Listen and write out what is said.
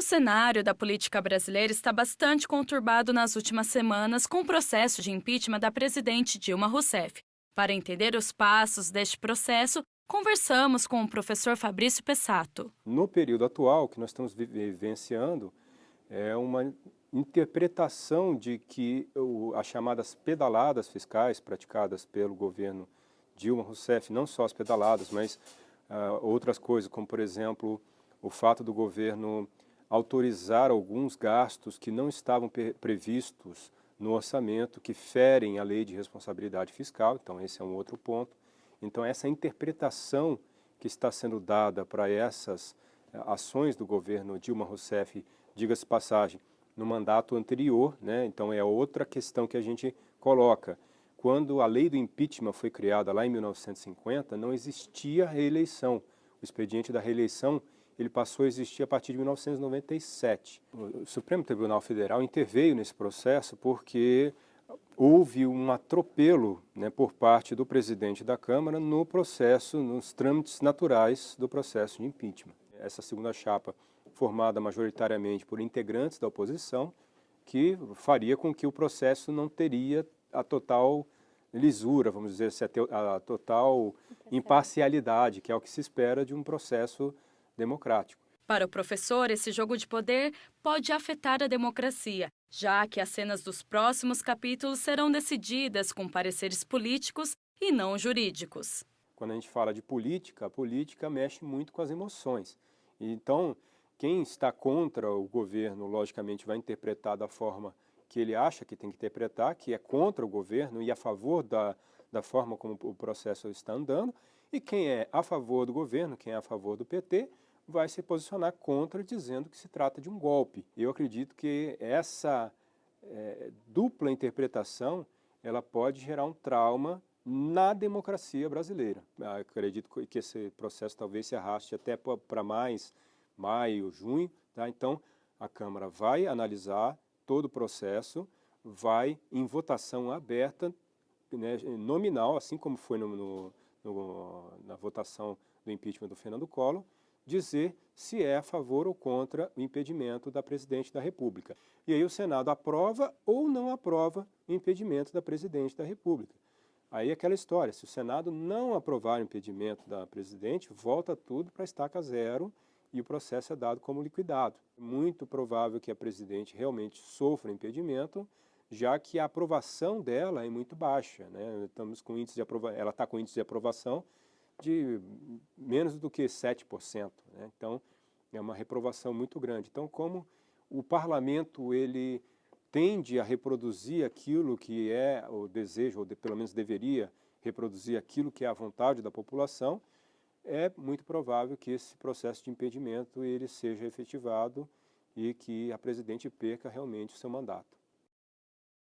O cenário da política brasileira está bastante conturbado nas últimas semanas com o processo de impeachment da presidente Dilma Rousseff. Para entender os passos deste processo, conversamos com o professor Fabrício Pessato. No período atual que nós estamos vivenciando, é uma interpretação de que as chamadas pedaladas fiscais praticadas pelo governo Dilma Rousseff, não só as pedaladas, mas outras coisas, como por exemplo, o fato do governo autorizar alguns gastos que não estavam previstos no orçamento, que ferem a lei de responsabilidade fiscal, então esse é um outro ponto. Então essa interpretação que está sendo dada para essas ações do governo Dilma Rousseff, diga-se passagem, no mandato anterior, né? Então é outra questão que a gente coloca. Quando a lei do impeachment foi criada lá em 1950, não existia reeleição. O expediente da reeleição ele passou a existir a partir de 1997. O Supremo Tribunal Federal interveio nesse processo porque houve um atropelo, né, por parte do presidente da Câmara no processo, nos trâmites naturais do processo de impeachment. Essa segunda chapa, formada majoritariamente por integrantes da oposição, que faria com que o processo não teria a total lisura, vamos dizer assim, a total imparcialidade, que é o que se espera de um processo democrático. Para o professor, esse jogo de poder pode afetar a democracia, já que as cenas dos próximos capítulos serão decididas com pareceres políticos e não jurídicos. Quando a gente fala de política, a política mexe muito com as emoções. Então, quem está contra o governo, logicamente, vai interpretar da forma que ele acha que tem que interpretar, que é contra o governo e a favor da forma como o processo está andando. E quem é a favor do governo, quem é a favor do PT, vai se posicionar contra, dizendo que se trata de um golpe. Eu acredito que essa dupla interpretação ela pode gerar um trauma na democracia brasileira. Eu acredito que esse processo talvez se arraste até para mais maio, junho. Tá? Então, a Câmara vai analisar todo o processo, vai em votação aberta, né, nominal, assim como foi na votação do impeachment do Fernando Collor, dizer se é a favor ou contra o impedimento da presidente da República. E aí o Senado aprova ou não aprova o impedimento da presidente da República. Aí é aquela história, se o Senado não aprovar o impedimento da presidente, volta tudo para estaca zero e o processo é dado como liquidado. Muito provável que a presidente realmente sofra impedimento, já que a aprovação dela é muito baixa, né? Estamos com índice de ela está com índice de aprovação de menos do que 7%, né? Então, é uma reprovação muito grande. Então, como o parlamento ele tende a reproduzir aquilo que é o desejo, ou pelo menos deveria reproduzir aquilo que é a vontade da população, é muito provável que esse processo de impedimento ele seja efetivado e que a presidente perca realmente o seu mandato.